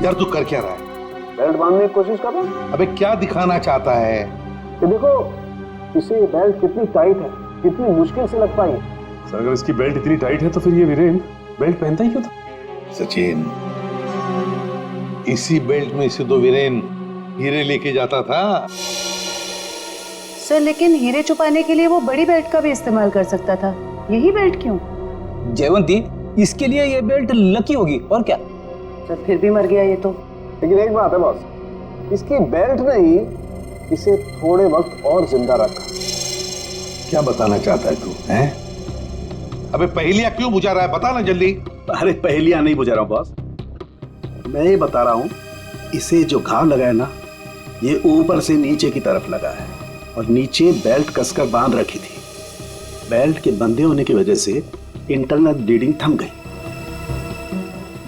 यार तू कर क्या रहा है? बेल्ट बांधने की कोशिश कर रहा हूं। अबे क्या दिखाना चाहता है? ये देखो इसे बेल्ट कितनी टाइट है, कितनी मुश्किल से लग पाई। सर अगर इसकी बेल्ट इतनी टाइट है तो फिर ये वीरेन बेल्ट पहनता ही क्यों था? सचिन, इसी बेल्ट में से तो वीरेन हीरे लेके जाता था। सर लेकिन हीरे छुपाने के लिए वो बड़ी बेल्ट का भी इस्तेमाल कर सकता था, यही बेल्ट क्यों? जयवंती, इसके लिए ये बेल्ट लकी होगी और क्या। सर फिर भी मर गया ये तो। लेकिन एक बात है बॉस, इसकी बेल्ट ने ही इसे थोड़े वक्त और जिंदा रखा। क्या बताना चाहता है तू? हैं? अबे पहेलियां क्यों बुझा रहा है? बता ना जल्दी। अरे पहेलियां नहीं बुझा रहा हूं बॉस, मैं ये बता रहा हूं इसे जो घाव लगा है ना, ये ऊपर से नीचे की तरफ लगा है और नीचे बेल्ट कसकर बांध रखी थी। बेल्ट के बंधे होने की वजह से इंटरनल ब्लीडिंग थम गई।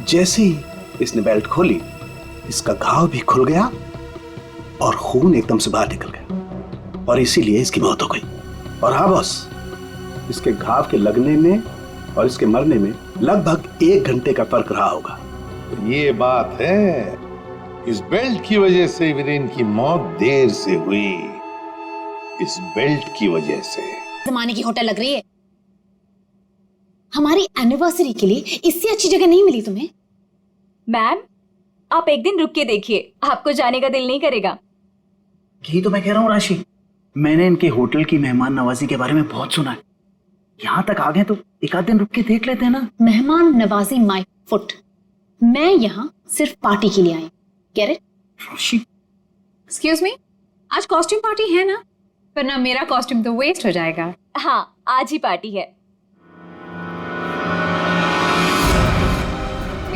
जैसे ही इसने बेल्ट खोली, इसका घाव भी खुल गया और खून एकदम से बाहर निकल गया और इसीलिए इसकी मौत हो गई। और हाँ बॉस, इसके घाव के लगने में और इसके मरने में लगभग 1 घंटे का फर्क रहा होगा। तो ये बात है, इस बेल्ट की वजह से वीरेन की मौत देर से हुई। इस बेल्ट की वजह से। जमाने की होटल लग रही है। हमारी एनिवर्सरी के लिए इससे अच्छी जगह नहीं मिली तुम्हें। मैम आप एक दिन रुक के देखिए, आपको जाने का दिल नहीं करेगा। यही तो मैं कह रहा हूँ राशि, मैंने इनके होटल की मेहमान नवाजी के बारे में बहुत सुना है। यहाँ तक आ गए तो एक आध दिन रुक के देख लेते हैं ना। मेहमान नवाजी माय फुट। मैं यहाँ सिर्फ पार्टी के लिए आई। Get it? Rashi, excuse me, आज कॉस्ट्यूम पार्टी है ना? वरना मेरा कॉस्ट्यूम तो वेस्ट हो जाएगा। हाँ आज ही पार्टी है।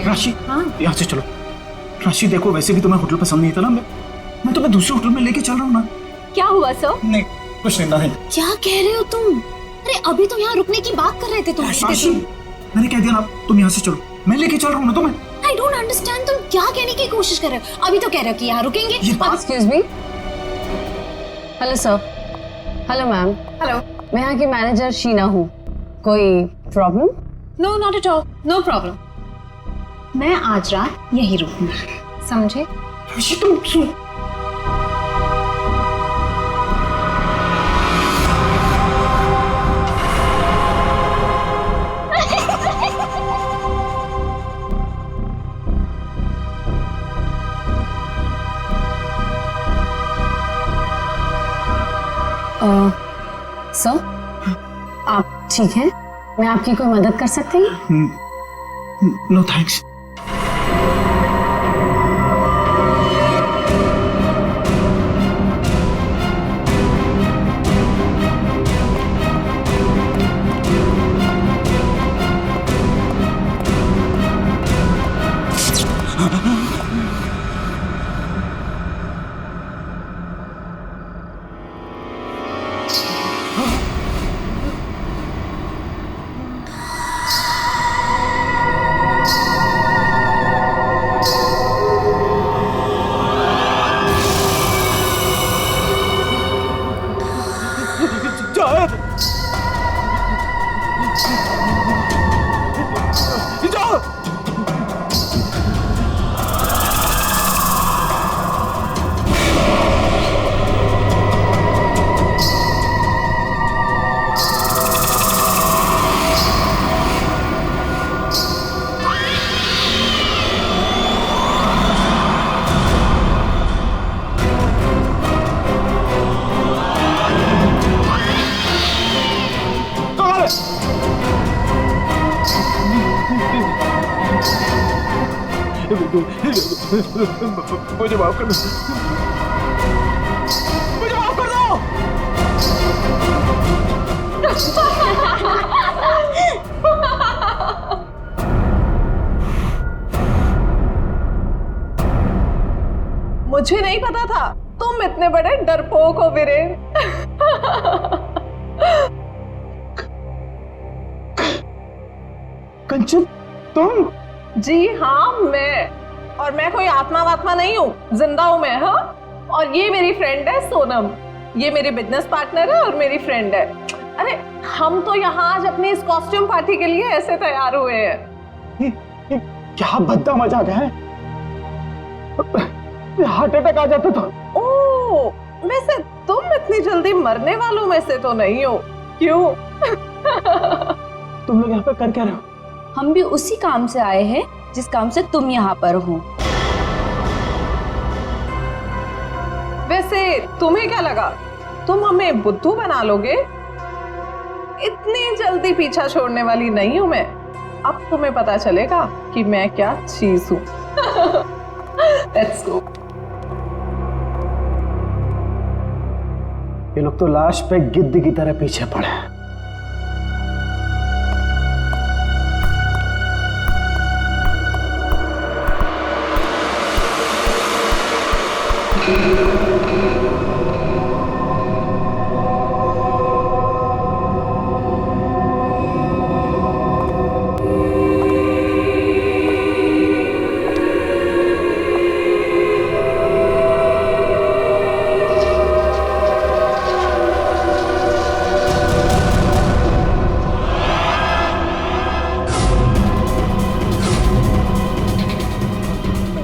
राशि हाँ यहाँ से चलो। राशि देखो, वैसे भी तुम्हें होटल पसंद नहीं था ना, मैं तुम्हें दूसरे होटल में लेके चल रहा हूँ ना। क्या हुआ सर? नहीं कुछ नहीं। क्या कह रहे हो तुम? अरे अभी तो यहाँ रुकने की बात कर रहे थे तुम। राशि मैंने कह दिया ना, तुम यहाँ से चलो, मैं लेके चल रहा हूँ ना तुम्हें। आई डोंट अंडरस्टैंड, तुम क्या कहने की कोशिश कर रहे हो? अभी तो कह रहे हो कि यहाँ रुकेंगे। Excuse me. Hello sir. Hello ma'am. Hello. मैं यहाँ की मैनेजर शीना हूँ। कोई problem? No not at all, no problem. मैं आज रात यहीं रुकूंगी, समझे? राशि तुम सुन। सर आप ठीक हैं? मैं आपकी कोई मदद कर सकती हूँ? No thanks. मुझे माफ कर दो, मुझे माफ कर दो। मुझे नहीं पता था तुम इतने बड़े डरपोक हो वीरेन। कंचन तुम? जी हाँ मैं, और मैं कोई आत्मा वात्मा नहीं हूँ, जिंदा हूँ मैं। हाँ, और ये मेरी फ्रेंड है सोनम, ये मेरी बिजनेस पार्टनर है और मेरी फ्रेंड है। अरे हम तो यहाँ आज अपनी इस कॉस्ट्यूम पार्टी के लिए ऐसे तैयार हुए हैं। क्या भद्दा मजाक है। हार्ट अटैक आ जाता था। ओ, वैसे तुम इतनी जल्दी मरने वालों में से तो नहीं हो, क्यों? तुम लोग यहाँ पे कर क्या रहे हो? हम भी उसी काम से आए हैं जिस काम से तुम यहाँ पर हो। वैसे तुम्हें क्या लगा तुम हमें बुद्धू बना लोगे? इतनी जल्दी पीछा छोड़ने वाली नहीं हूं मैं। अब तुम्हें पता चलेगा कि मैं क्या चीज हूं। Let's go. ये लोग तो लाश पे गिद्ध की तरह पीछे पड़े हैं।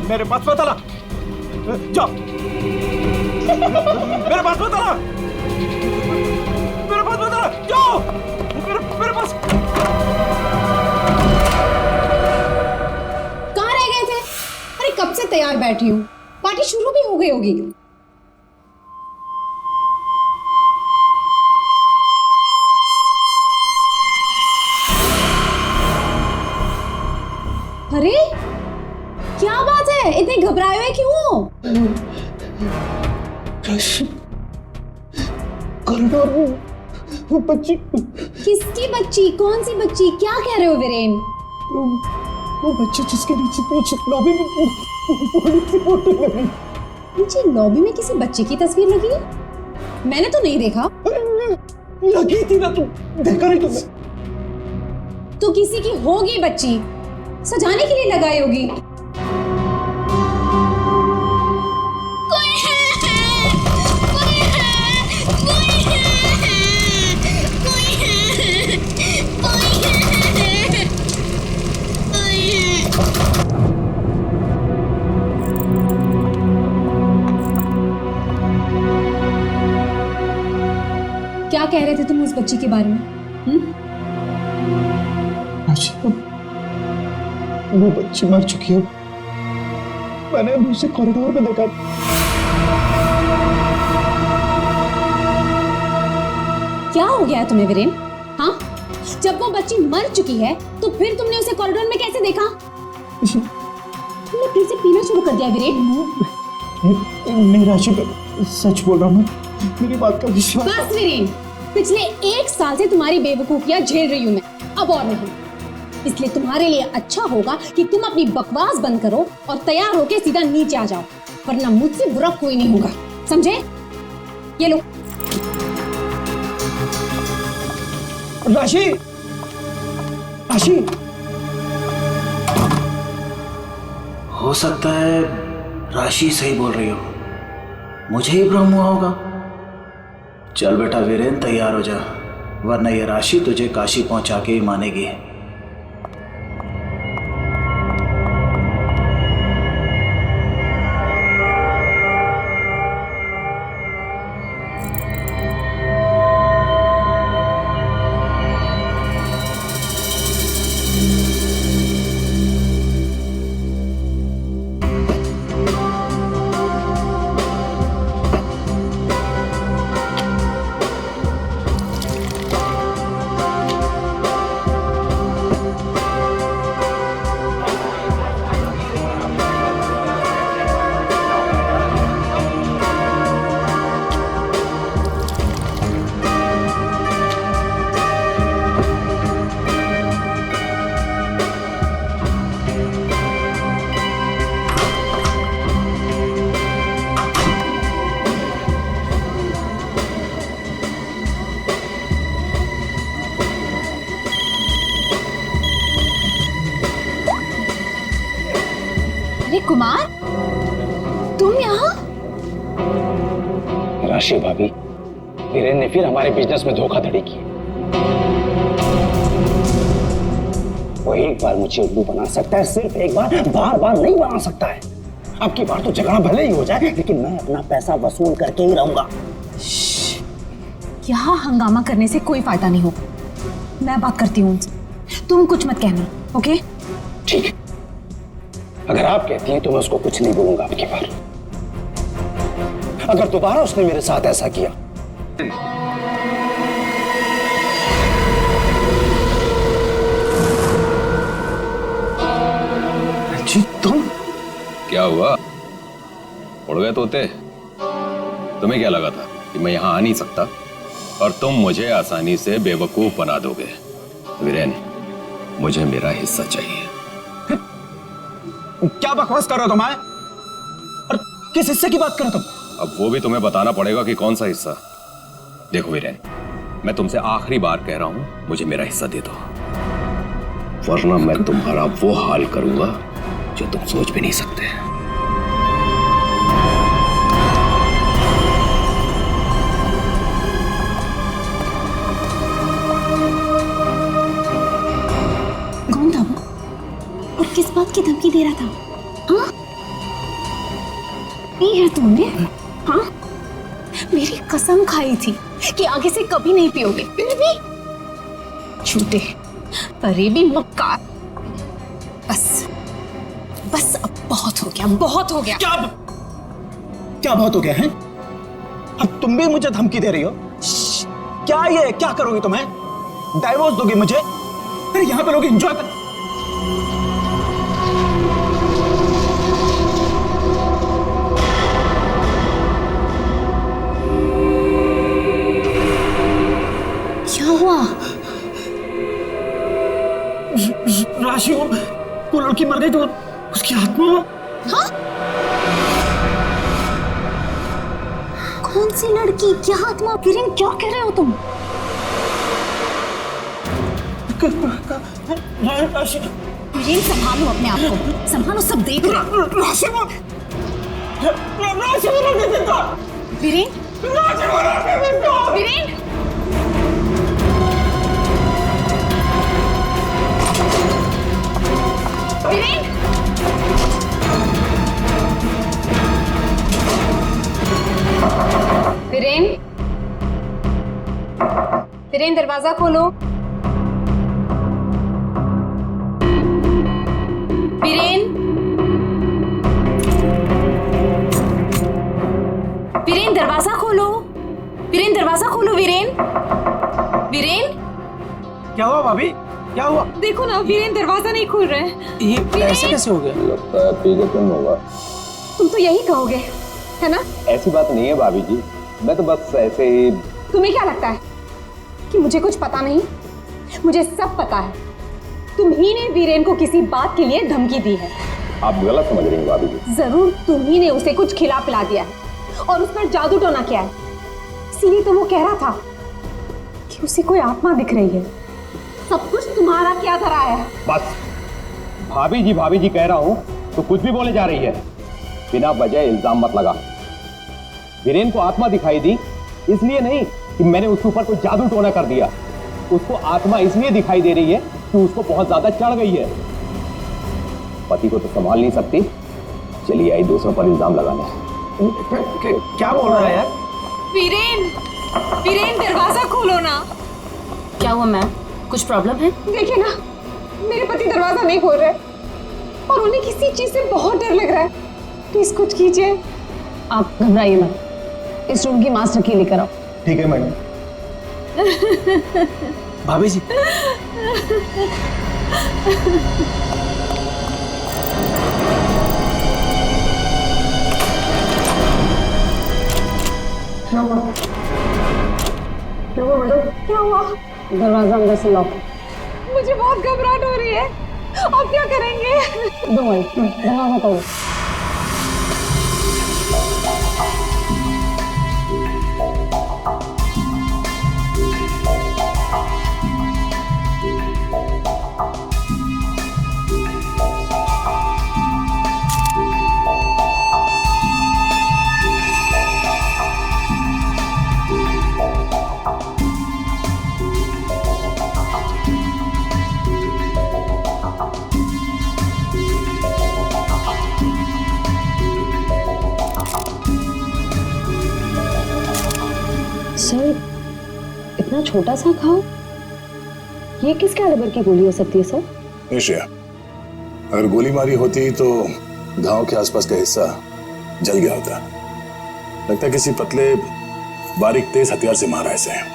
मेरे पास मत आना, जाओ। मेरे पास मत आना, मेरे पास मत आना, जाओ। मेरे पास। कहाँ रह गए थे? अरे कब से तैयार बैठी हूँ, पार्टी शुरू भी हो गई होगी। अरे क्या बात है, इतने घबराए हुए क्यों? कॉरिडोर में वो बच्ची। किसकी बच्ची? कौन सी बच्ची? क्या कह रहे हो वीरेन? वो बच्ची जिसके नीचे लॉबी में बड़ी सी फोटो लगी। नीचे लॉबी में किसी बच्चे की तस्वीर लगी है? मैंने तो नहीं देखा। लगी थी ना, तुम देखा नहीं तुमने? तो किसी की होगी बच्ची, सजाने के लिए लगाई होगी। क्या कह रहे थे तुम उस बच्ची के बारे में? वो बच्ची मर चुकी है। मैंने उसे कॉरिडोर में देखा। क्या हो गया है तुम्हें वीरेन? हाँ, जब वो बच्ची मर चुकी है तो फिर तुमने उसे कॉरिडोर में कैसे देखा? तुमने फिर से पीना शुरू कर दिया वीरेन? नहीं राशि, सच बोल रहा हूँ, मेरी बात का विश्वास। बस वीरेन, पिछले 1 साल से तुम्हारी बेवकूफियां झेल रही हूं मैं, अब और नहीं। इसलिए तुम्हारे लिए अच्छा होगा कि तुम अपनी बकवास बंद करो और तैयार होके सीधा नीचे आ जाओ, वरना मुझसे बुरा कोई नहीं होगा, समझे? ये लो। राशि, राशि, हो सकता है राशि सही बोल रही हो, मुझे ही भ्रम हुआ होगा। चल बेटा वीरेन, तैयार हो जा, वरना ये राशि तुझे काशी पहुंचा के ही मानेगी। कुमार, तुम यहाँ? राशि भाभी, वीरेन ने फिर हमारे बिजनेस में धोखाधड़ी की। वो एक बार मुझे उल्लू बना सकता है, सिर्फ एक बार, बार बार नहीं बना सकता है। अब की बार तो झगड़ा भले ही हो जाए, लेकिन मैं अपना पैसा वसूल करके ही रहूंगा। यहाँ हंगामा करने से कोई फायदा नहीं होगा। मैं बात करती हूँ उनसे, तुम कुछ मत कहना, ओके? ठीक है, अगर आप कहती हैं तो मैं उसको कुछ नहीं बोलूंगा अब की बार। अगर दोबारा उसने मेरे साथ ऐसा किया। जी तुम क्या हुआ? उड़ गए तोते? तुम्हें क्या लगा था कि मैं यहां आ नहीं सकता और तुम मुझे आसानी से बेवकूफ बना दोगे? वीरेन, मुझे मेरा हिस्सा चाहिए। क्या बकवास कर रहे हो तुम? और किस हिस्से की बात कर रहे हो तुम? अब वो भी तुम्हें बताना पड़ेगा कि कौन सा हिस्सा। देखो वीरेन, मैं तुमसे आखिरी बार कह रहा हूं, मुझे मेरा हिस्सा दे दो, वरना मैं तुम्हारा वो हाल करूंगा जो तुम सोच भी नहीं सकते। कौन था वो और किस बात की धमकी दे रहा था? हाँ, ये है तुमने? हाँ, मेरी कसम खाई थी कि आगे से कभी नहीं पियोगे, फिर भी झूठे, फरेबी, मक्कार। बस अब बहुत हो गया, बहुत हो गया। क्या बहुत हो गया है? अब तुम भी मुझे धमकी दे रही हो? क्या ये क्या करोगी तुम्हें? डाइवोर्स दोगी मुझे? अरे यहाँ पे लोग एंजॉय कर। क्या हुआ? राशि, वो लड़की मर गई तो उसकी आत्मा। हाँ? कौन सी लड़की? क्या आत्मा? किरण, क्या कह रहे हो तुम? राशि, किरण, संभालो अपने आप को, संभालो, सब देख रहे हैं। राशि, वीरेन, वीरेन, वीरेन, वीरेन, वीरेन, दरवाजा खोलो। वीरेन, वीरेन, दरवाजा खोलो। वीरेन, दरवाजा खोलो। वीरेन, वीरेन, क्या हुआ भाभी? क्या हुआ? देखो ना, वीरेन दरवाजा नहीं खोल रहे हैं। ये ऐसे कैसे हो गया? लगता है पी के तुम होगा। तुम तो यही कहोगे, है ना? ऐसी बात नहीं है भाभी जी, मैं तो बस ऐसे ही। तुम्हें क्या लगता है कि मुझे कुछ पता नहीं? मुझे सब पता है। तुम ही ने वीरेन को किसी बात के लिए धमकी दी है। आप गलत समझ रही हैं भाभी जी। जरूर तुम ही ने उसे कुछ खिला पिला दिया है और उस पर जादू टोना किया है। इसीलिए तो वो कह रहा था कि उसे कोई आत्मा दिख रही है। सब कुछ तुम्हारा क्या धरा है? बस भाभी जी कह रहा हूं तो कुछ भी बोले जा रही है। बिना वजह इल्जाम मत लगा। वीरेन को आत्मा दिखाई दी इसलिए नहीं कि मैंने उसके ऊपर कोई जादू टोना कर दिया। उसको आत्मा इसलिए दिखाई दे रही है कि उसको बहुत ज्यादा चढ़ गई है। पति को तो संभाल नहीं सकती, चलिए आई दूसरों पर इल्जाम लगाने। क्या बोल रहा है यार? वीरेन, वीरेन, दरवाजा खोलो ना। क्या हुआ मैम? कुछ प्रॉब्लम है? देखिए ना, मेरे पति दरवाजा नहीं खोल रहे और उन्हें किसी चीज से बहुत डर लग रहा है। प्लीज कुछ कीजिए। आप घबराइए मत, इस रूम की मास्टर की लेकर आओ। ठीक है मैडम। भाभी जी, क्या हुआ? दरवाजा अंदर से लॉक। मुझे बहुत घबराहट हो रही है। अब क्या करेंगे? दरवाजा तोड़ो। सर इतना छोटा सा घाव, ये किस कैलिबर की गोली हो सकती है सर? निश्चय, अगर गोली मारी होती तो घाव के आसपास का हिस्सा जल गया होता। लगता है किसी पतले बारीक तेज हथियार से मारा इसे।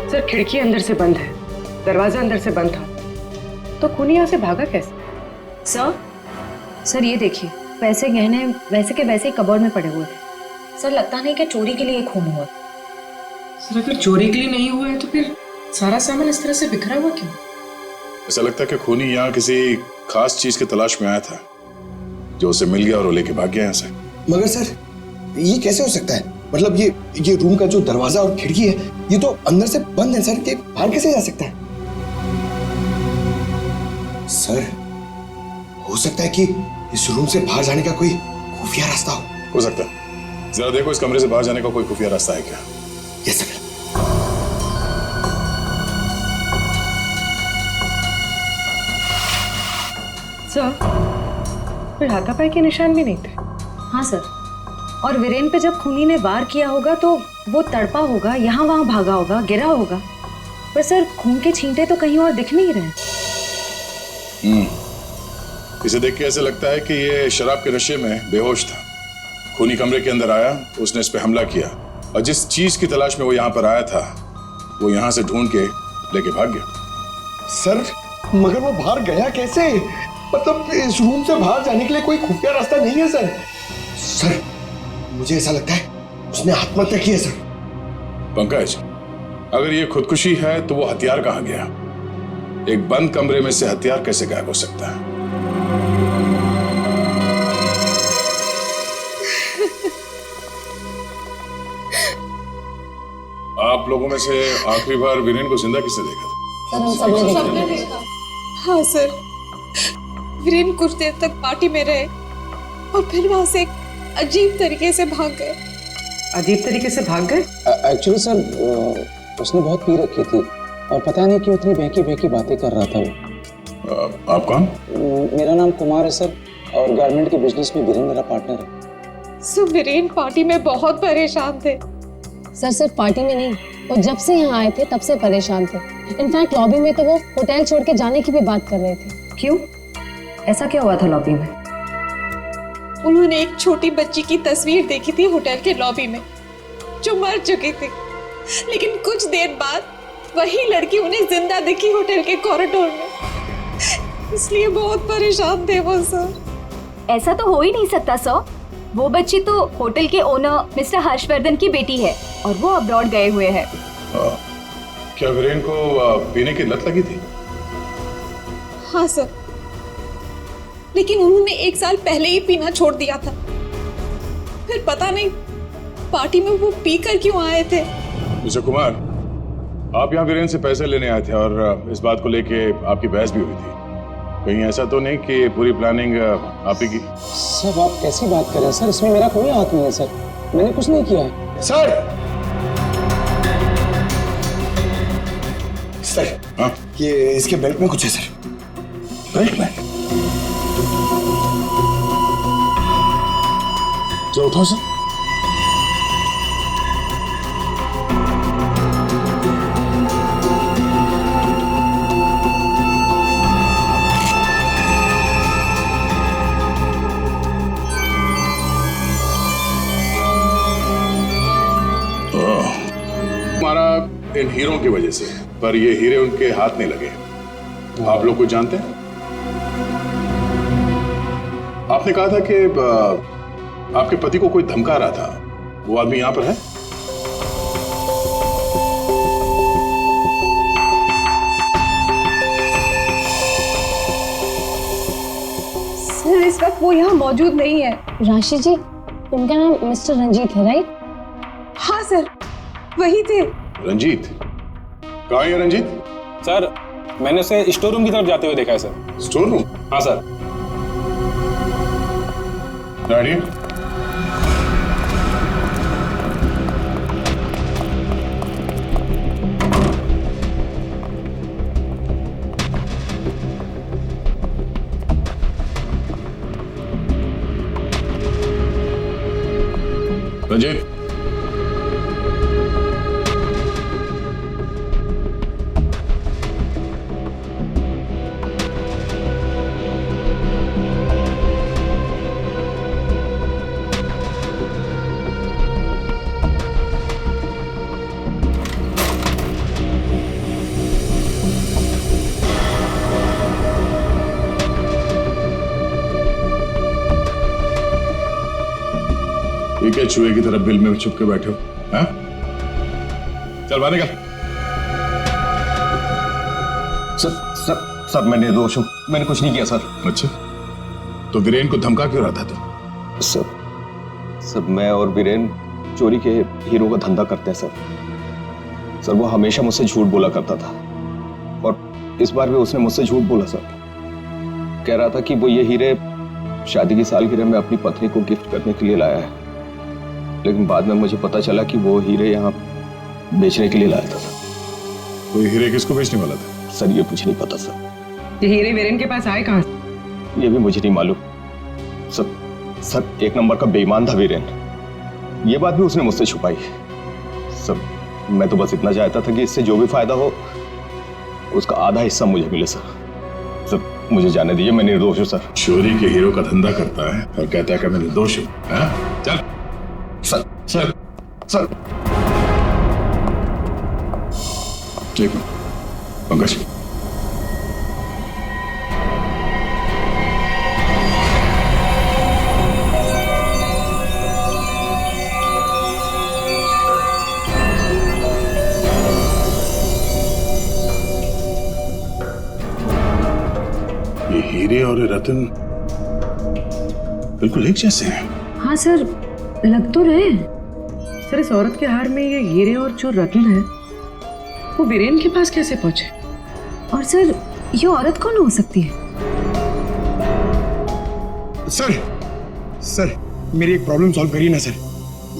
सर खिड़की अंदर से बंद है, दरवाजा अंदर से बंद था, तो खूनी यहाँ से भागा कैसे? सर ये देखिए, पैसे गहने वैसे के वैसे ही कबर्ड में पड़े हुए थे। सर लगता नहीं कि चोरी के लिए खून हुआ। सर अगर चोरी के लिए नहीं हुआ है तो फिर सारा सामान इस तरह से बिखरा हुआ क्यों? ऐसा लगता है कि खूनी यहाँ किसी खास चीज की तलाश में आया था, जो उसे मिल गया और वो लेके भाग गया यहाँ से। मगर सर ये कैसे हो सकता है? मतलब ये रूम का जो दरवाजा और खिड़की है ये तो अंदर से बंद है सर, ये बाहर कैसे जा सकता है? सर हो सकता है कि इस रूम से बाहर जाने का कोई खुफिया रास्ता हो सकता है। जरा देखो इस कमरे से बाहर जाने का कोई खुफिया रास्ता है क्या? Yes sir. सर कोई हाथापाई के निशान भी नहीं थे। हाँ सर, और वीरेन पे जब खूनी ने वार किया होगा तो वो तड़पा होगा, यहाँ वहां भागा होगा, गिरा होगा, पर सर खून के छींटे तो कहीं और दिख नहीं रहे। इसे देख के ऐसे लगता है कि ये शराब के नशे में बेहोश था। खूनी कमरे के अंदर आया, उसने इस पे हमला किया और जिस चीज की तलाश में वो यहाँ पर आया था वो यहाँ से ढूंढ के लेके भाग गया। सर मगर वो बाहर गया कैसे? मतलब इस रूम से बाहर जाने के लिए कोई खुफिया रास्ता नहीं है सर। सर मुझे ऐसा लगता है उसने आत्महत्या की है सर। पंकज, अगर ये खुदकुशी है तो वो हथियार कहाँ गया? एक बंद कमरे में से हथियार कैसे गायब हो सकता है? आप लोगों में से आखिरी बार वीरेन को जिंदा किसने देखा था? सर हम सबने देखा। हाँ सर, वीरेन कुछ देर तक पार्टी में रहे और फिर वहां से अजीब तरीके से भाग गए। अजीब तरीके से भाग गए? एक्चुअली सर उसने बहुत पी रखी थी और पता नहीं क्यों इतनी बहकी बहकी बातें कर रहा था वो। आप कौन? मेरा नाम कुमार है सर और गारमेंट के बिजनेस में वीरेन मेरा पार्टनर है। सो वीरेन पार्टी में बहुत परेशान थे। सर सिर्फ पार्टी में नहीं, वो जब से यहाँ आए थे तब से परेशान थे। इनफैक्ट लॉबी में तो वो होटल छोड़ के जाने की भी बात कर रहे थे। क्यों? ऐसा क्या हुआ था लॉबी में? उन्होंने एक छोटी बच्ची की तस्वीर देखी थी होटल के लॉबी में जो मर चुकी थी, लेकिन कुछ देर बाद वही लड़की उन्हें जिंदा दिखी होटल के कॉरिडोर में। इसलिए बहुत परेशान थे वो सर। ऐसा तो हो ही नहीं सकता सर, वो बच्ची तो होटल के ओनर मिस्टर हर्षवर्धन की बेटी है और वो अब्रॉड गए हुए हैं। क्या वीरेन को पीने की लत लगी थी? हाँ सर, लेकिन उन्होंने 1 साल पहले ही पीना छोड़ दिया था। फिर पता नहीं पार्टी में वो पीकर क्यों आए थे। मिस्टर कुमार, आप यहाँ वीरेन से पैसे लेने आए थे और इस बात को लेके आपकी बहस भी हुई थी। कहीं ऐसा तो नहीं कि पूरी प्लानिंग आप ही की? सर आप कैसी बात कर रहे हैं सर, इसमें मेरा कोई हाथ नहीं है सर, मैंने कुछ नहीं किया है। सर सर हाँ? ये इसके बेल्ट में कुछ है सर। बेल्ट में? चलो उठाओ सर। हमारा इन हीरों की वजह से, पर ये हीरे उनके हाथ नहीं लगे। आप लोग कुछ जानते हैं? आपने कहा था कि आपके पति को कोई धमका रहा था, वो आदमी यहां पर है? सर इस वक्त वो यहाँ मौजूद नहीं है। राशि जी, उनका नाम मिस्टर रंजीत है राइट? हाँ सर वही थे। रंजीत? कहाँ है रंजीत? सर मैंने उसे स्टोर रूम की तरफ जाते हुए देखा है सर। Store room? हाँ सर। डैडी, रंजीत, ये क्या चूहे की तरफ बिल में छुप के बैठे हो? हाँ? चल बाहर निकल। सर मैं निर्दोष हूं, मैंने कुछ नहीं किया सर। अच्छा, तो वीरेन को धमका क्यों रहा था तू? सर मैं और वीरेन चोरी के हीरो का धंधा करते हैं सर। वो हमेशा मुझसे झूठ बोला करता था और इस बार भी उसने मुझसे झूठ बोला सर। कह रहा था कि वो ये हीरे शादी की सालगिरह में अपनी पत्नी को गिफ्ट करने के लिए लाया है, लेकिन बाद में मुझे पता चला कि वो हीरे यहाँ बेचने के लिए लाया था। वो हीरे किसको बेचने वाला था? सर ये कुछ नहीं पता सर। ये हीरे वीरेन के पास आए कहाँ से? ये भी मुझे नहीं मालूम सर। एक नंबर का बेईमान था वीरेन, ये बात भी उसने मुझसे छुपाई। सर मैं तो बस इतना चाहता था कि इससे जो भी फायदा हो उसका आधा हिस्सा मुझे मिले सर। मुझे जाने दीजिए, मैं निर्दोष हूँ सर। चोरी के हीरो का धंधा करता है और कहता है कि मैं निर्दोष हूँ। चल सर ठीक है पंकज। ये हीरे और रतन बिल्कुल एक जैसे हैं। हाँ सर, लग तो रहे। सर इस औरत के हार में ये हीरे और जो रत्न है वो वीरेन के पास कैसे पहुंचे? और सर ये औरत कौन हो सकती है? सर मेरी एक प्रॉब्लम सॉल्व करिए ना सर।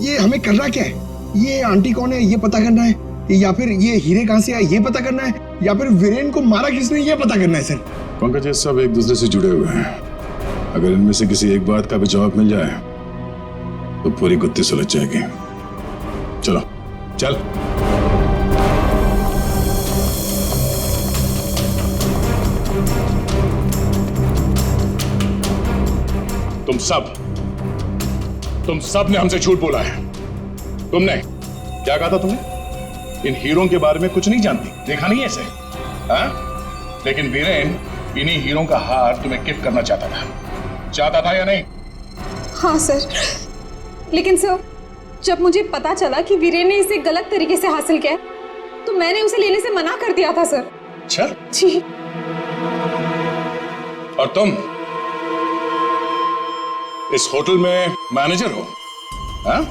ये हमें करना क्या है? ये आंटी कौन है ये पता करना है, या फिर ये हीरे कहाँ से आए ये पता करना है, या फिर वीरेन को मारा किसने ये पता करना है सर। पंकज ये सब एक दूसरे से जुड़े हुए हैं। अगर इनमें से किसी एक बात का भी जवाब मिल जाए तो पूरी गुत्थी सुलझ जाएगी। चलो चल। तुम सब ने हमसे झूठ बोला है। तुमने क्या कहा था? तुमने इन हीरों के बारे में कुछ नहीं जानती, देखा नहीं ऐसे? हाँ? लेकिन वीरेन इन्हीं हीरों का हार तुम्हें गिफ्ट करना चाहता था या नहीं? हाँ सर, लेकिन सर जब मुझे पता चला कि वीरेन ने इसे गलत तरीके से हासिल किया तो मैंने उसे लेने से मना कर दिया था सर। अच्छा जी। और तुम इस होटल में मैनेजर हो? हाँ?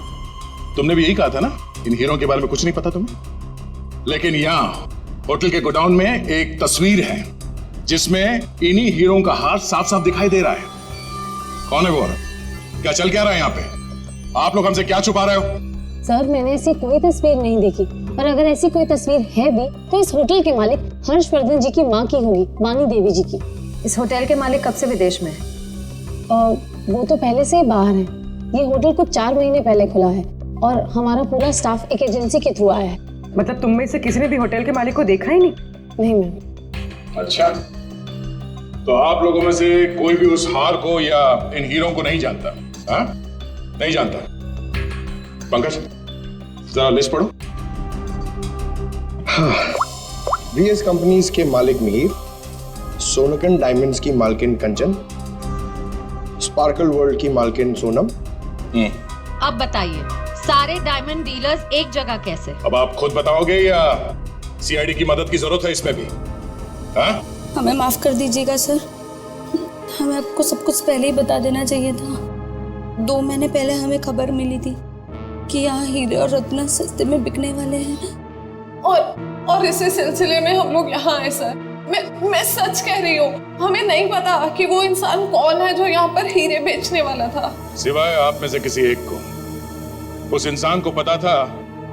तुमने भी यही कहा था ना इन हीरों के बारे में कुछ नहीं पता तुम्हें। लेकिन यहाँ होटल के गोडाउन में एक तस्वीर है जिसमें इन्हीं हीरों का हार साफ साफ दिखाई दे रहा है। कौन है वो? क्या चल क्या रहा है यहाँ पे? आप लोग हमसे क्या छुपा रहे हो? सर मैंने ऐसी कोई तस्वीर नहीं देखी, और अगर ऐसी कोई तस्वीर है भी तो इस होटल के मालिक हर्षवर्धन जी की माँ की होगी, वानी देवी जी की। इस होटल के मालिक कब से विदेश में है? वो तो पहले से ही बाहर है। ये होटल कुछ 4 महीने पहले खुला है और हमारा पूरा स्टाफ एक एजेंसी के थ्रू आया है। मतलब तुम में से किसी ने भी होटल के मालिक को देखा ही नहीं? नहीं मैम। अच्छा, तो आप लोगों में से कोई भी उस हार को या इन हीरों को नहीं जानता? हाँ? नहीं जानता? पंकज जरा लिस्ट पढ़ो। हाँ, वीएस कंपनीज के मालिक मिहिर, सोनकन डायमंड्स की मालकिन कंचन, स्पार्कल वर्ल्ड की मालकिन सोनम। अब बताइए सारे डायमंड डीलर्स एक जगह कैसे? अब आप खुद बताओगे या सीआईडी की मदद की जरूरत है इसमें भी? हाँ? हमें माफ कर दीजिएगा सर, हमें आपको सब कुछ पहले ही बता देना चाहिए था। 2 महीने पहले हमें खबर मिली थी कि यहाँ हीरे और रत्न सस्ते में बिकने वाले हैं, और इसी सिलसिले में हम लोग यहाँ आए सर। मैं सच कह रही हूँ, हमें नहीं पता कि वो इंसान कौन है जो यहाँ पर हीरे बेचने वाला था। सिवाय आप में से किसी एक को, उस इंसान को पता था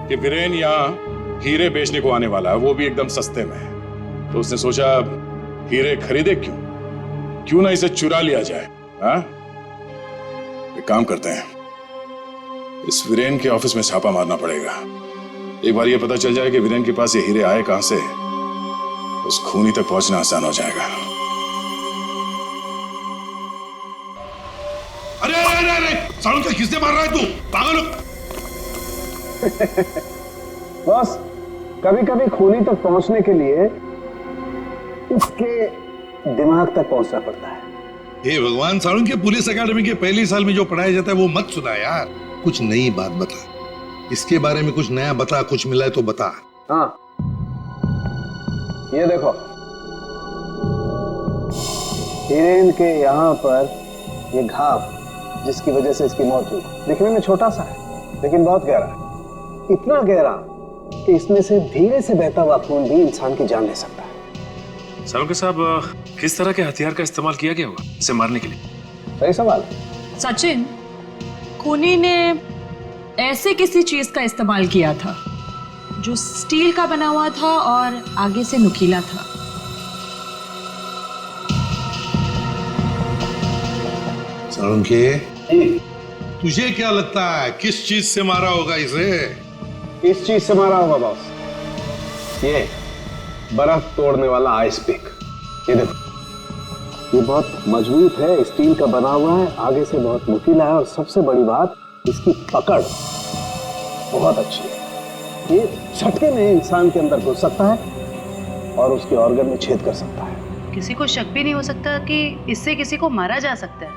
कि वीरेन यहाँ हीरे बेचने को आने वाला है, वो भी एकदम सस्ते में। तो उसने सोचा हीरे खरीदे क्यों ना इसे चुरा लिया जाए। हाँ, एक काम करते हैं, इस वीरेन के ऑफिस में छापा मारना पड़ेगा। एक बार ये पता चल जाए कि वीरेन के पास ये हीरे आए कहां से, उस खूनी तक पहुंचना आसान हो जाएगा। अरे अरे अरे सालू क्या किसने मार रहा है तू, पागल हो? बस कभी कभी खूनी तक पहुंचने के लिए उसके दिमाग तक पहुंचना पड़ता है। हे भगवान, सालू के पुलिस अकेडमी के पहले साल में जो पढ़ाया जाता है वो मत सुना यार, कुछ नई बात बता, इसके बारे में कुछ नया बता, कुछ मिला है तो बता। हाँ, ये देखो, हीरेन के यहाँ पर ये घाव जिसकी वजह से इसकी मौत हुई, दिखने में छोटा सा है लेकिन बहुत गहरा है। इतना गहरा कि इसमें से धीरे से बहता हुआ खून भी इंसान की जान ले सकता है। सालुंके साहब, किस तरह के हथियार का इस्तेमाल किया गया होगा इसे मारने के लिए? सही सवाल। सचिन, खूनी ने ऐसे किसी चीज का इस्तेमाल किया था जो स्टील का बना हुआ था और आगे से नुकीला था। सालुंके, तुझे क्या लगता है किस चीज से मारा होगा इसे? इस चीज से मारा होगा बॉस, ये बर्फ तोड़ने वाला आइस पिक। ये देखो, ये बहुत मजबूत है, स्टील का बना हुआ है, आगे से बहुत नुकीला है और सबसे बड़ी बात इसकी पकड़ बहुत अच्छी है। ये झटके में इंसान के अंदर घुस सकता है और उसके ऑर्गन में छेद कर सकता है। किसी को शक भी नहीं हो सकता कि इससे किसी को मारा जा सकता है।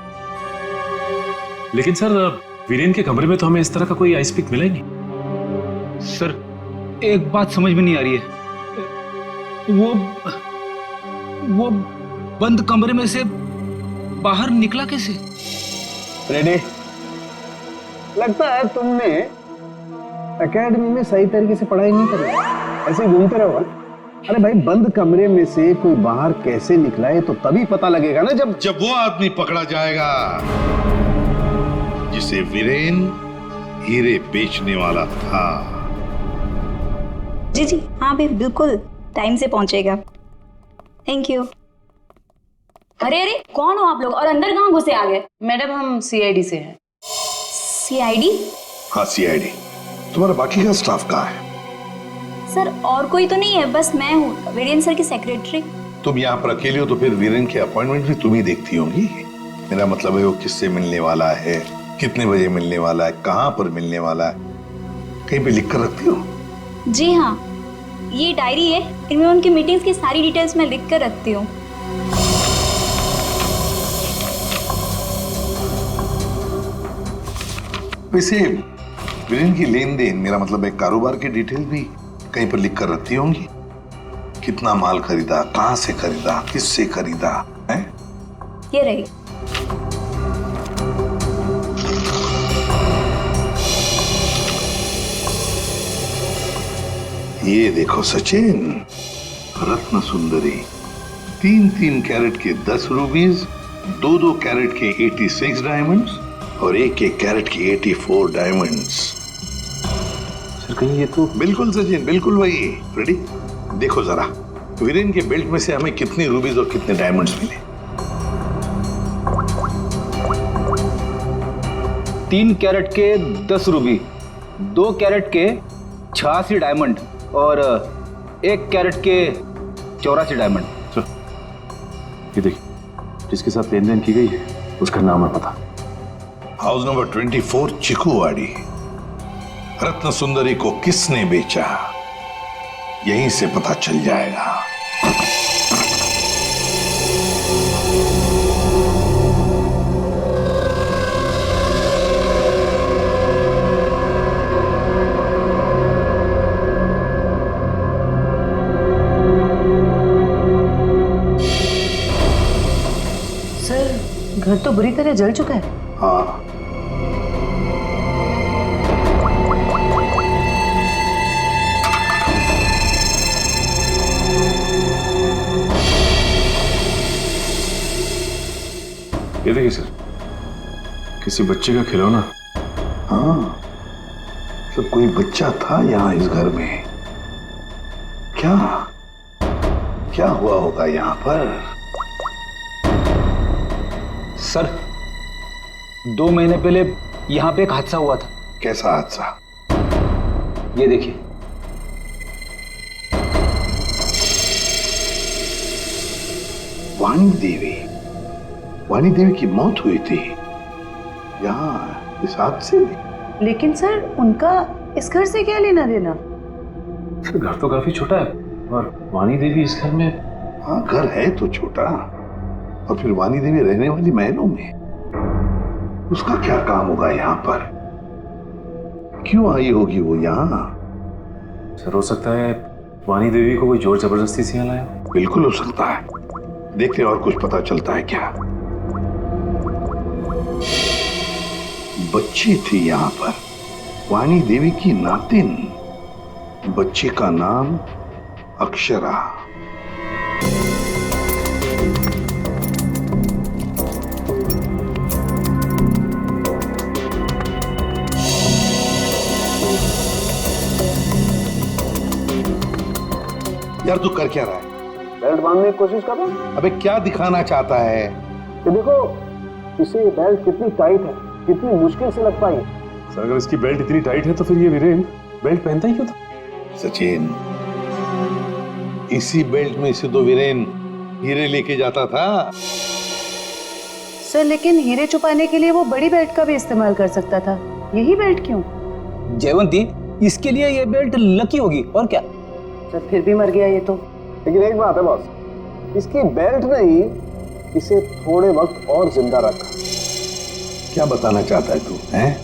लेकिन सर, वीरेन के कमरे में तो हमें इस तरह का कोई आइस पिक मिला ही नहीं। सर, एक बात समझ में नहीं आ रही है, वो बंद कमरे में से बाहर निकला कैसे? रेडी? लगता है तुमने एकेडमी में सही तरीके से पढ़ाई नहीं करी, ऐसे घूमते रहो। अरे भाई, बंद कमरे में से कोई बाहर कैसे निकला है तो तभी पता लगेगा ना जब वो आदमी पकड़ा जाएगा जिसे वीरेन हीरे बेचने वाला था। जी जी हाँ भी बिल्कुल टाइम से पहुंचेगा। Thank you. अरे अरे, कौन हो आप लोग और अंदर कहाँ घुसे आ गए? मैडम, हम सीआईडी से हैं। सीआईडी? हाँ, सीआईडी। तुम्हारा बाकी का स्टाफ कहाँ है? सर, और कोई तो नहीं है, बस मैं हूँ, वीरेन सर की सेक्रेटरी। तुम यहाँ पर अकेले हो तो फिर वीरेन के अपॉइंटमेंट भी तुम ही देखती होंगी। मेरा मतलब है वो किससे मिलने वाला है, कितने बजे मिलने वाला है, कहाँ पर मिलने वाला है, कहीं पे लिख कर रखती हो? जी हाँ, ये डायरी है, इनमें उनकी मीटिंग्स की सारी डिटेल्स मैं लिख कर रखती हूँ। वैसे वीरेन की लेन देन, मेरा मतलब है कारोबार की डिटेल भी कहीं पर लिख कर रखती होंगी। कितना माल खरीदा, कहां से खरीदा, किससे खरीदा है? ये रही। ये देखो सचिन, रत्न सुंदरी, 3-3 कैरेट के 10 रूबीज, 2-2 कैरेट के 86 डायमंड्स और 1-1 कैरेट की 84 डायमंड्स। सर, कहीं ये तो बिल्कुल सचिन, बिल्कुल वही। रेडी? देखो जरा, वीरेन के बेल्ट में से हमें कितनी रूबीज और कितने डायमंड्स मिले? 3 कैरेट के 10 रूबी, 2 कैरेट के 86 डायमंड और 1 कैरेट के 84 डायमंड। सर, ये देखिए, जिसके साथ लेन देन की गई है उसका नाम और पता। House number 24, चिकुवाड़ी। रत्न सुंदरी को किसने बेचा, यहीं से पता चल जाएगा। सर, घर तो बुरी तरह जल चुका है। हाँ, ये देखिए सर, किसी बच्चे का खिलौना। हाँ, तो कोई बच्चा था यहाँ इस घर में। क्या क्या हुआ होगा यहाँ पर? सर 2 महीने पहले यहाँ पे एक हादसा हुआ था। कैसा हादसा? ये देखिए। वाणी देवी की मौत हुई थी यहाँ इस हादसे में। लेकिन सर उनका इस घर से क्या लेना देना? सर घर तो काफी छोटा है और वाणी देवी इस घर में। हाँ, घर है तो छोटा, और फिर वाणी देवी रहने वाली महलों में। उसका क्या काम होगा यहाँ पर? क्यों आई होगी वो यहाँ? सर हो सकता है वाणी देवी को कोई जोर जबरदस्ती से यहाँ लाया। बिल्कुल हो सकता है। देखते और कुछ पता चलता है क्या? बच्ची थी यहाँ पर, वाणी देवी की नातिन। बच्ची का नाम अक्षरा। यार तू कर क्या रहा है? बेल्ट बांधने की कोशिश कर रहा हूं। अबे क्या दिखाना चाहता है? ये देखो इसे बेल्ट कितनी टाइट है, कितनी मुश्किल से लग पाई है। सर अगर इसकी बेल्ट इतनी टाइट है तो फिर ये वीरेन बेल्ट पहनता ही क्यों था? सचिन, इसी बेल्ट में से तो वीरेन हीरे लेके जाता था। सर लेकिन हीरे छुपाने के लिए वो बड़ी बेल्ट का भी इस्तेमाल कर सकता था, यही बेल्ट क्यों? जयवंती, इसके लिए ये बेल्ट लकी होगी और क्या। सर फिर भी मर गया ये तो। लेकिन एक बात है बॉस, इसकी बेल्ट ने ही इसे थोड़े वक्त और जिंदा रखा। क्या बताना चाहता है तू? हैं?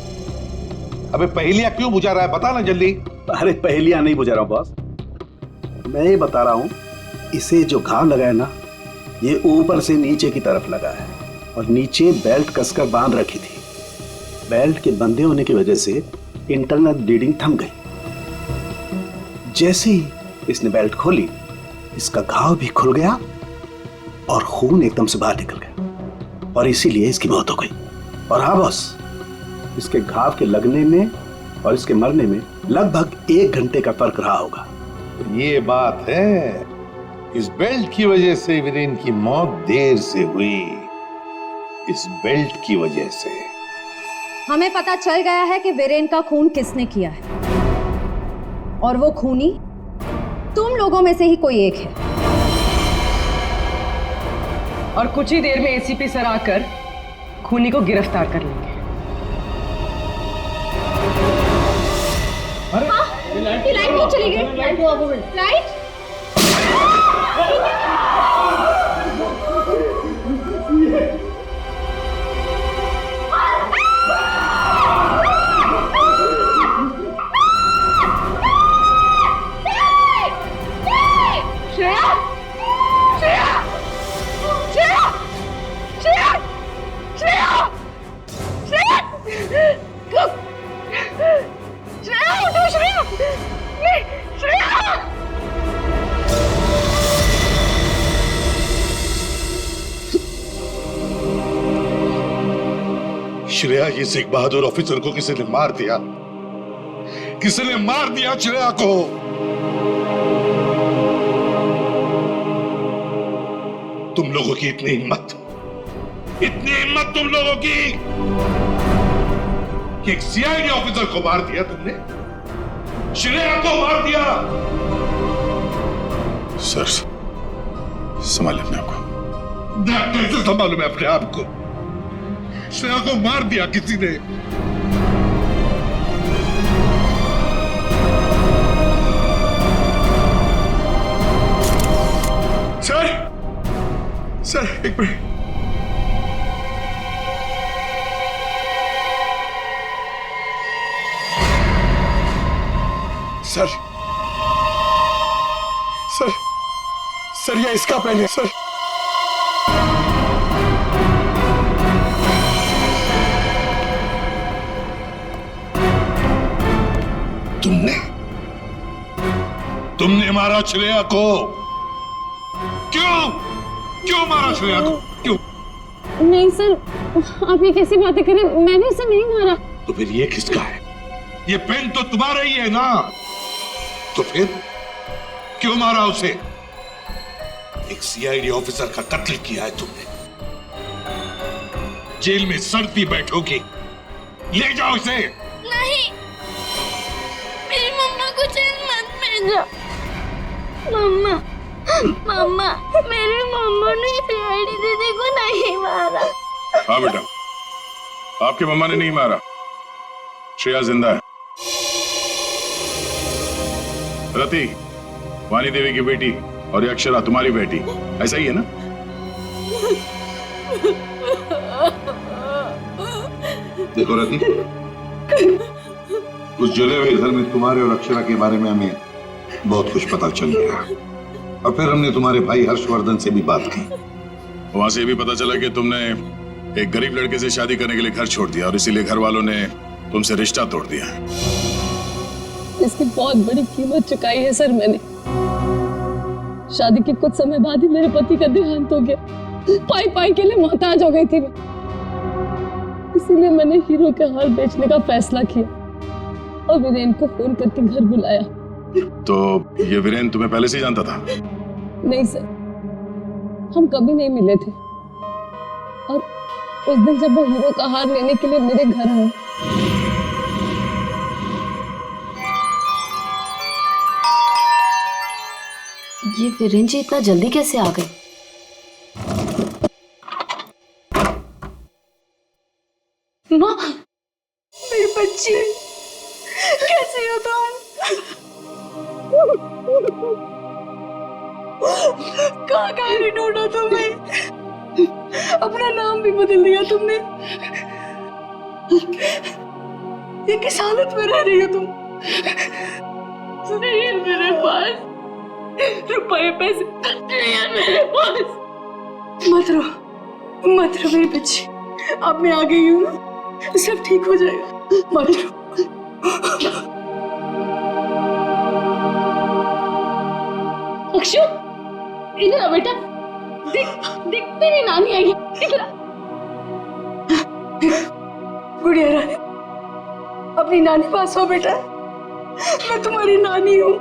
अबे पहेलियां क्यों बुझा रहा है? बता ना जल्दी। अरे पहेलियां नहीं बुझा रहा हूं बॉस, मैं ये बता रहा हूं इसे जो घाव लगा है ना, ये ऊपर से नीचे की तरफ लगा है और नीचे बेल्ट कसकर बांध रखी थी। बेल्ट के बंधे होने की वजह से इंटरनल ब्लीडिंग थम गई। जैसे ही इसने बेल्ट खोली, इसका घाव भी खुल गया और खून एकदम से बाहर निकल गया और इसीलिए इसकी मौत हो गई। और हाँ बॉस, इसके घाव के लगने में और इसके मरने में लगभग 1 घंटे का फर्क रहा होगा। ये बात है, इस बेल्ट की वजह से वीरेन की मौत देर से हुई। इस बेल्ट की वजह से हमें पता चल गया है कि वीरेन का खून किसने किया है, और वो खूनी तुम लोगों में से ही कोई एक है। और कुछ ही देर में एसीपी सर आकर खूनी को गिरफ्तार कर लेंगे। ये लाइट क्यों चली गई? लाइट श्रेया, ये सिख बहादुर ऑफिसर को किसी ने मार दिया। किसी ने मार दिया श्रेया को। तुम लोगों की इतनी हिम्मत तुम लोगों की कि एक सीआईडी ऑफिसर को मार दिया तुमने, श्रेया को मार दिया। सर संभालिए अपने आप को। कैसे संभालूं मैं अपने आप को? श्रेया को मार दिया किसी ने। सर एक मिनट। सर सर सर ये इसका पेन है सर। तुमने मारा श्रेया को। क्यों मारा श्रेया को? क्यों? नहीं सर, आप ये कैसी बातें करें? मैंने उसे नहीं मारा। तो फिर ये किसका है? ये पेन तो तुम्हारा ही है ना? तो फिर क्यों मारा उसे? एक सीआईडी ऑफिसर का कत्ल किया है तुमने। जेल में सड़ती बैठोगी। ले जाओ इसे। नहीं, मेरी मम्मा को जेल मत भेजो। मम्मा, मम्मा, मेरी मम्मा ने सीआईडी दीदी को नहीं मारा। हाँ बेटा, आपकी मम्मा ने नहीं मारा। श्रेया जिंदा है। रति, वानी देवी की बेटी, और ये अक्षरा तुम्हारी बेटी, ऐसा ही है ना? देखो रति, उस जले हुए घर में तुम्हारे और अक्षरा के बारे में हमें बहुत कुछ पता चल गया, और फिर हमने तुम्हारे भाई हर्षवर्धन से भी बात की। वहां से भी पता चला कि तुमने एक गरीब लड़के से शादी करने के लिए घर छोड़ दिया, और इसीलिए घर वालों ने तुमसे रिश्ता तोड़ दिया। इसकी बहुत बड़ी कीमत चुकाई है सर मैंने। शादी के कुछ समय बाद ही मेरे पति का देहांत हो गया। पाई पाई के लिए मोहताज हो गई थी मैं, इसीलिए मैंने हीरो के हार बेचने का फैसला किया और वीरेन को फोन करके घर बुलाया। तो ये वीरेन तुम्हें पहले से ही जानता था? नहीं सर, हम कभी नहीं मिले थे, और उस दिन जब वो हीरो का हार लेने के लिए मेरे घर आया, ये वीरेन जी इतना जल्दी कैसे आ गए? माँ, मेरी बच्ची, कैसे हो तुम? कहाँ कहाँ नहीं ढूंढा तुम्हें? अपना नाम भी बदल दिया तुमने। ये किस हालत में रह रही हो तुम? नहीं है मेरे पास रुपए पैसे, नहीं है मेरे पास। मत रो मेरी बच्ची, अब मैं आ गई हूँ, सब ठीक हो जाएगा। मत रो। अक्षु, इधर आ बेटा, देख तेरी नानी आई है, इधर आ। गुड़िया रानी, अपनी नानी पास हो बेटा, मैं तुम्हारी नानी हूँ।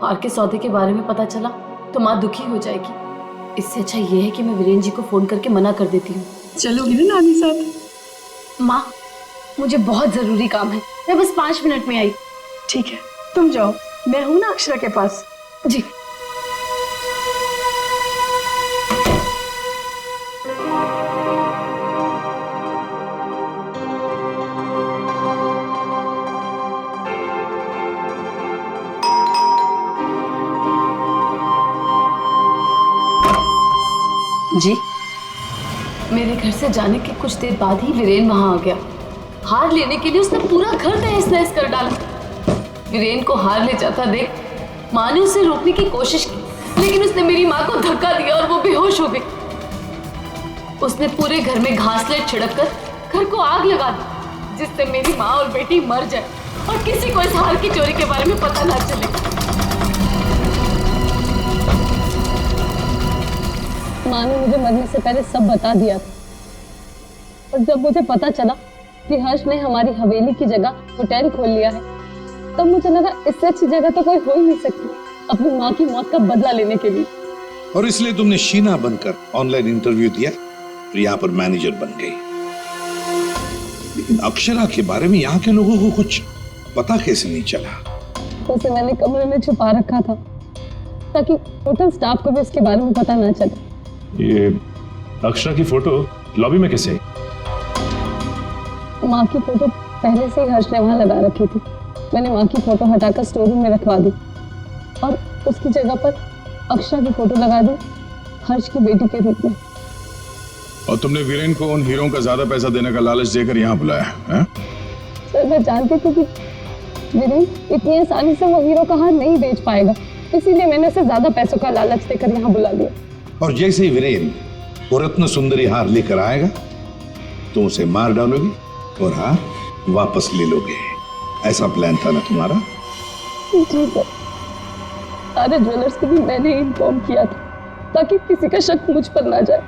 हार के सौदे के बारे में पता चला तो माँ दुखी हो जाएगी। इससे अच्छा ये है कि मैं वीरेन जी को फोन करके मना कर देती हूँ। चलोगी ना नानी साथ? माँ, मुझे बहुत जरूरी काम है, मैं बस 5 मिनट में आई। ठीक है, तुम जाओ, मैं हूं ना अक्षरा के पास। जी। जी, मेरे घर से जाने के कुछ देर बाद ही वीरेन वहां आ गया। हार लेने के लिए उसने पूरा घर तहस नहस कर डाला। वीरेन को हार ले जाता देख माँ ने उसे रोकने की कोशिश की, लेकिन उसने मेरी माँ को धक्का दिया और वो बेहोश हो गई। उसने पूरे घर में घासलेट छिड़क कर घर को आग लगा दी, जिससे मेरी माँ और बेटी मर जाए और किसी को इस हार की चोरी के बारे में पता ना चले। माँ ने मुझे मरने से पहले सब बता दिया था, और जब मुझे पता चला कि हर्ष ने हमारी हवेली की जगह होटल खोल लिया है, तब मुझे लगा इससे अच्छी जगह तो कोई हो ही नहीं सकती अपनी माँ की मौत का बदला लेने के लिए। और इसलिए तुमने शीना बनकर ऑनलाइन इंटरव्यू दिया और यहाँ पर मैनेजर बन गई। लेकिन अक्षरा के बारे में यहाँ के लोगों को कुछ पता कैसे नहीं चला? उसे मैंने कमरे में छुपा रखा था ताकि होटल स्टाफ को भी उसके बारे में पता ना चले। ये अक्षरा की फोटो लॉबी में कैसे आई? माँ की फोटो पहले से ही हर्ष ने वहां लगा रखी थी। मैंने माँ की फोटो हटाकर स्टोर रूम में रखवा दी और उसकी जगह पर अक्षरा की फोटो लगा दी, हर्ष की बेटी के रूप में। और तुमने वीरेन को उन हीरों का ज्यादा पैसा देने का लालच देकर यहाँ बुलाया है? सर, मैं जानती थी कि वीरेन इतनी आसानी से वो हीरो का हार नहीं बेच पाएगा, इसीलिए मैंने उसे ज्यादा पैसों का लालच देकर यहाँ बुला दिया। और जैसे ही वीरेन वो रत्न सुंदरी हार लेकर आएगा तो उसे मार डालोगे और हार वापस ले लोगे। ऐसा प्लान था ना तुम्हारा? जी सर, सारे ज्वेलर्स को भी मैंने इन्फॉर्म किया था ताकि किसी का शक मुझ पर ना जाए।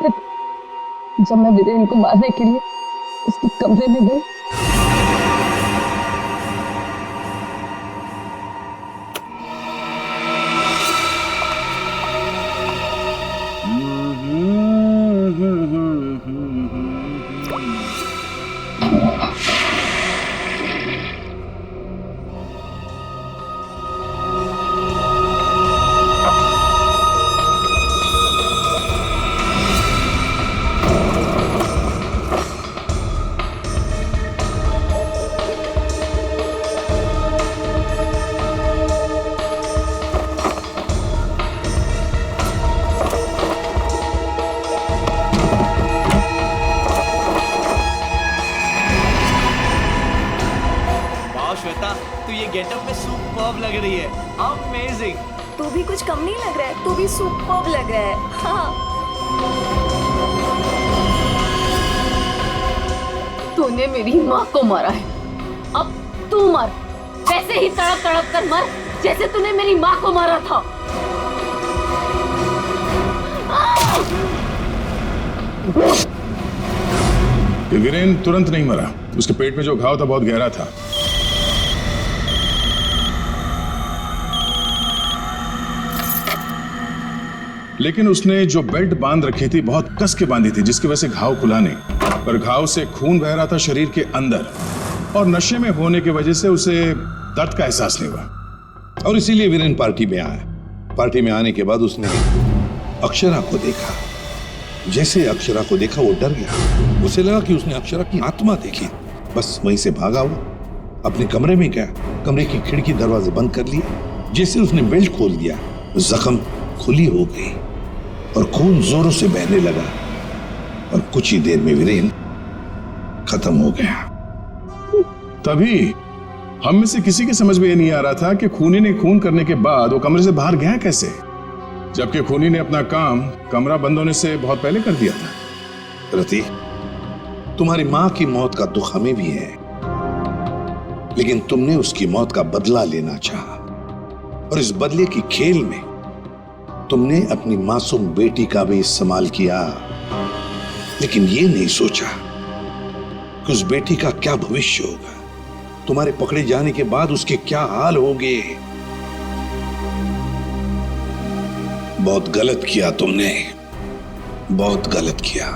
फिर जब मैं वीरेन को मारने के लिए उसके कमरे में गई, तू ये गेटअप में सुपर्ब लग रही है। अमेजिंग। तू भी कुछ कम नहीं लग रहा है, तू भी सुपर्ब लग रहा है। हाँ। तूने मेरी माँ को मारा है, अब तू मर, वैसे ही तड़प तड़प कर मर जैसे तूने मेरी माँ को मारा था। वीरेन तुरंत नहीं मरा, उसके पेट में जो घाव था बहुत गहरा था। लेकिन उसने जो बेल्ट बांध रखी थी बहुत कस के बांधी थी, जिसकी वजह से घाव खुला नहीं, पर घाव से खून बह रहा था शरीर के अंदर, और नशे में होने की वजह से उसे दर्द का एहसास नहीं हुआ। और इसीलिए वीरेन पार्टी में आया। पार्टी में आने के बाद उसने अक्षरा को देखा। जैसे अक्षरा को देखा वो डर गया। उसे लगा कि उसने अक्षरा की आत्मा देखी। बस वहीं से भागा वो अपने कमरे में गया। कमरे की खिड़की दरवाजे बंद कर लिए। जैसे उसने बेल्ट खोल दिया, जख्म खुली हो गई और खून जोरों से बहने लगा, और कुछ ही देर में वीरेन खत्म हो गया। तभी हम में से किसी के समझ में ये नहीं आ रहा था कि खूनी ने खून करने के बाद वो कमरे से बाहर गया कैसे, जबकि खूनी ने अपना काम कमरा बंद होने से बहुत पहले कर दिया था। रति, तुम्हारी मां की मौत का दुख हमें भी है, लेकिन तुमने उसकी मौत का बदला लेना चाहा, और इस बदले की खेल में तुमने अपनी मासूम बेटी का भी इस्तेमाल किया, लेकिन ये नहीं सोचा कि उस बेटी का क्या भविष्य होगा। तुम्हारे पकड़े जाने के बाद उसके क्या हाल होंगे। बहुत गलत किया तुमने, बहुत गलत किया।